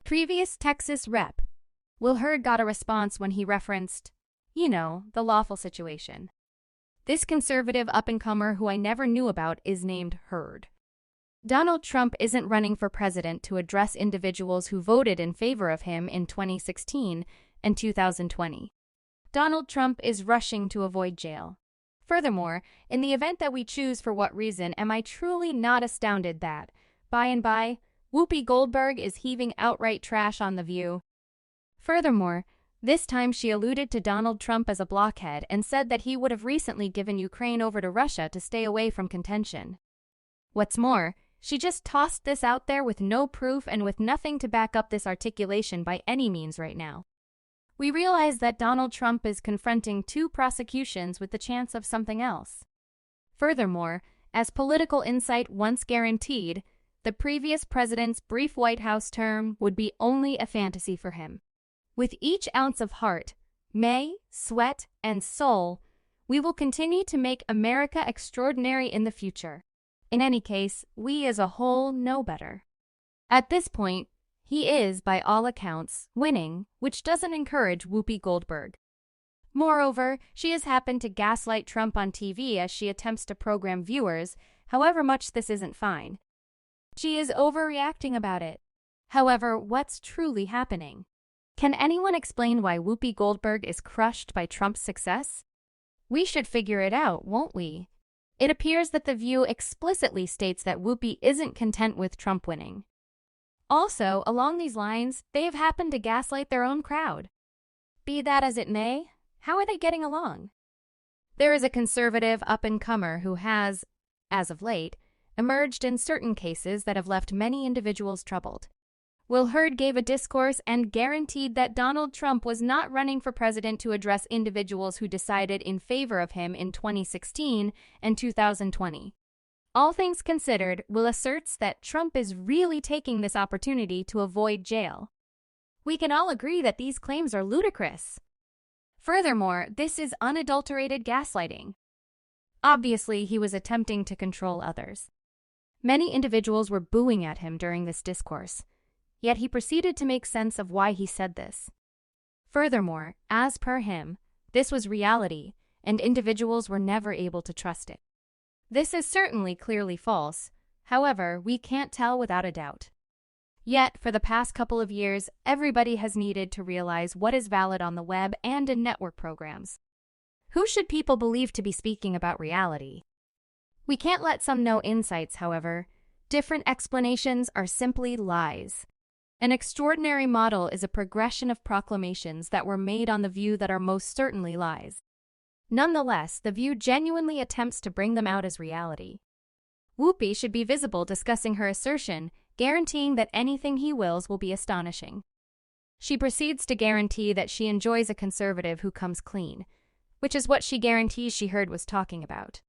Previous Texas Rep. Will Hurd got a response when he referenced, the lawful situation. This conservative up-and-comer who I never knew about is named Hurd. Donald Trump isn't running for president to address individuals who voted in favor of him in 2016 and 2020. Donald Trump is rushing to avoid jail. Furthermore, in the event that we choose for what reason, am I truly not astounded that, by and by, Whoopi Goldberg is heaving outright trash on The View? Furthermore, this time she alluded to Donald Trump as a blockhead and said that he would have recently given Ukraine over to Russia to stay away from contention. What's more, she just tossed this out there with no proof and with nothing to back up this articulation by any means right now. We realize that Donald Trump is confronting 2 prosecutions with the chance of something else. Furthermore, as political insight once guaranteed, the previous president's brief White House term would be only a fantasy for him. With each ounce of heart, sweat, and soul, we will continue to make America extraordinary in the future. In any case, we as a whole know better. At this point, he is, by all accounts, winning, which doesn't encourage Whoopi Goldberg. Moreover, she has happened to gaslight Trump on TV as she attempts to program viewers, however much this isn't fine. She is overreacting about it. However, what's truly happening? Can anyone explain why Whoopi Goldberg is crushed by Trump's success? We should figure it out, won't we? It appears that The View explicitly states that Whoopi isn't content with Trump winning. Also, along these lines, they have happened to gaslight their own crowd. Be that as it may, how are they getting along? There is a conservative up-and-comer who has, as of late, emerged in certain cases that have left many individuals troubled. Will Hurd gave a discourse and guaranteed that Donald Trump was not running for president to address individuals who decided in favor of him in 2016 and 2020. All things considered, Will asserts that Trump is really taking this opportunity to avoid jail. We can all agree that these claims are ludicrous. Furthermore, this is unadulterated gaslighting. Obviously, he was attempting to control others. Many individuals were booing at him during this discourse. Yet he proceeded to make sense of why he said this. Furthermore, as per him, this was reality, and individuals were never able to trust it. This is certainly clearly false. However, we can't tell without a doubt. Yet, for the past couple of years, everybody has needed to realize what is valid on the web and in network programs. Who should people believe to be speaking about reality? We can't let some know insights, however. Different explanations are simply lies. An extraordinary model is a progression of proclamations that were made on The View that are most certainly lies. Nonetheless, The View genuinely attempts to bring them out as reality. Whoopi should be visible discussing her assertion, guaranteeing that anything he wills will be astonishing. She proceeds to guarantee that she enjoys a conservative who comes clean, which is what she guarantees she Hurd was talking about.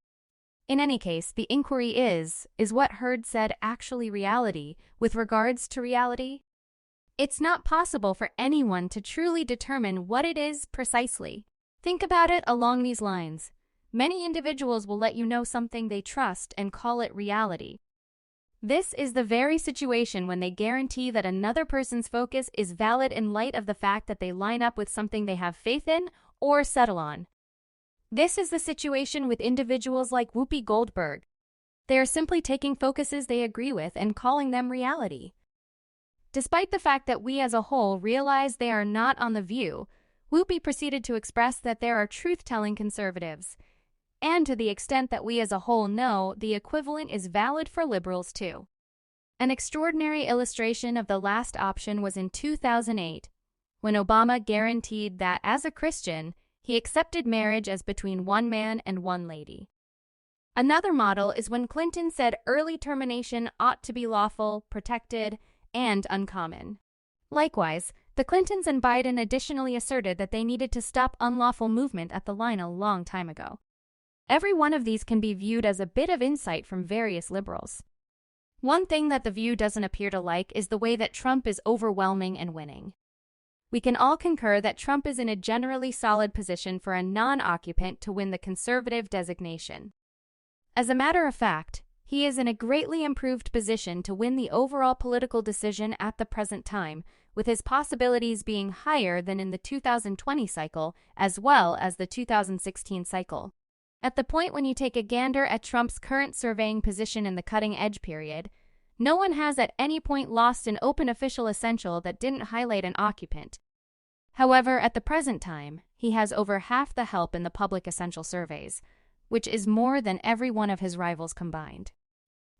In any case, the inquiry is what Hurd said actually reality with regards to reality? It's not possible for anyone to truly determine what it is precisely. Think about it along these lines. Many individuals will let you know something they trust and call it reality. This is the very situation when they guarantee that another person's focus is valid in light of the fact that they line up with something they have faith in or settle on. This is the situation with individuals like Whoopi Goldberg. They are simply taking focuses they agree with and calling them reality. Despite the fact that we as a whole realize they are not on The View, Whoopi proceeded to express that there are truth-telling conservatives. And to the extent that we as a whole know, the equivalent is valid for liberals too. An extraordinary illustration of the last option was in 2008, when Obama guaranteed that, as a Christian, he accepted marriage as between one man and one lady. Another model is when Clinton said early termination ought to be lawful, protected, and uncommon. Likewise, the Clintons and Biden additionally asserted that they needed to stop unlawful movement at the line a long time ago. Every one of these can be viewed as a bit of insight from various liberals. One thing that The View doesn't appear to like is the way that Trump is overwhelming and winning. We can all concur that Trump is in a generally solid position for a non-occupant to win the conservative designation. As a matter of fact, he is in a greatly improved position to win the overall political decision at the present time, with his possibilities being higher than in the 2020 cycle as well as the 2016 cycle. At the point when you take a gander at Trump's current surveying position in the cutting-edge period, no one has at any point lost an open official essential that didn't highlight an occupant. However, at the present time, he has over half the help in the public essential surveys, which is more than every one of his rivals combined.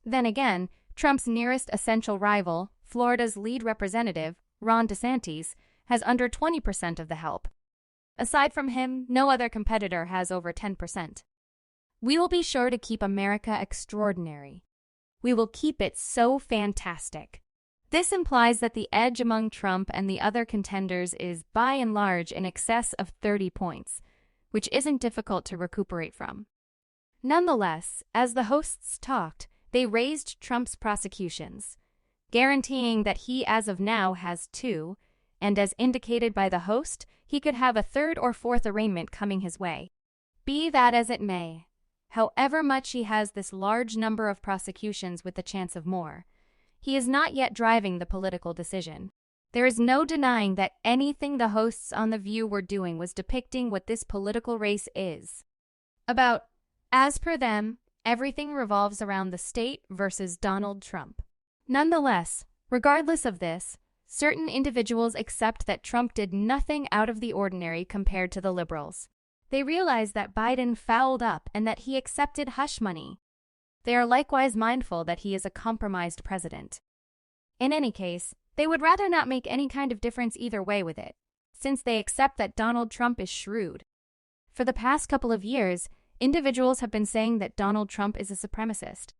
Then again, Trump's nearest essential rival, Florida's lead representative, Ron DeSantis, has under 20% of the help. Aside from him, no other competitor has over 10%. We will be sure to keep America extraordinary. We will keep it so fantastic. This implies that the edge among Trump and the other contenders is, by and large, in excess of 30 points, which isn't difficult to recuperate from. Nonetheless, as the hosts talked, they raised Trump's prosecutions, guaranteeing that he as of now has 2, and as indicated by the host, he could have a 3rd or 4th arraignment coming his way. Be that as it may, however much he has this large number of prosecutions with the chance of more, he is not yet driving the political decision. There is no denying that anything the hosts on The View were doing was depicting what this political race is about. As per them, everything revolves around the state versus Donald Trump. Nonetheless, regardless of this, certain individuals accept that Trump did nothing out of the ordinary compared to the liberals. They realize that Biden fouled up and that he accepted hush money. They are likewise mindful that he is a compromised president. In any case, they would rather not make any kind of difference either way with it, since they accept that Donald Trump is shrewd. For the past couple of years, individuals have been saying that Donald Trump is a supremacist.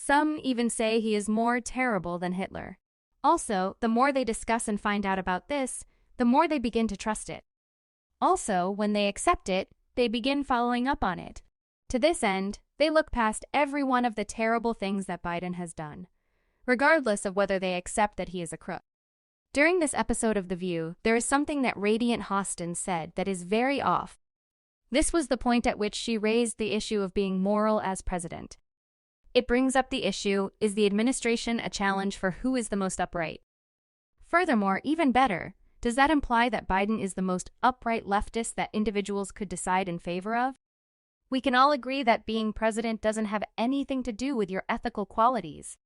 Some even say he is more terrible than Hitler. Also, the more they discuss and find out about this, the more they begin to trust it. Also, when they accept it, they begin following up on it. To this end, they look past every one of the terrible things that Biden has done, regardless of whether they accept that he is a crook. During this episode of The View, there is something that Radiant Hostin said that is very off. This was the point at which she raised the issue of being moral as president. It brings up the issue, is the administration a challenge for who is the most upright? Furthermore, even better, does that imply that Biden is the most upright leftist that individuals could decide in favor of? We can all agree that being president doesn't have anything to do with your ethical qualities.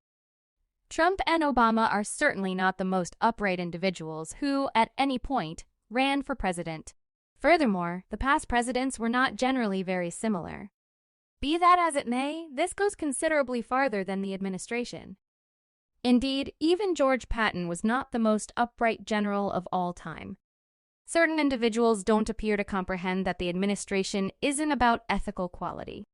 Trump and Obama are certainly not the most upright individuals who, at any point, ran for president. Furthermore, the past presidents were not generally very similar. Be that as it may, this goes considerably farther than the administration. Indeed, even George Patton was not the most upright general of all time. Certain individuals don't appear to comprehend that the administration isn't about ethical quality.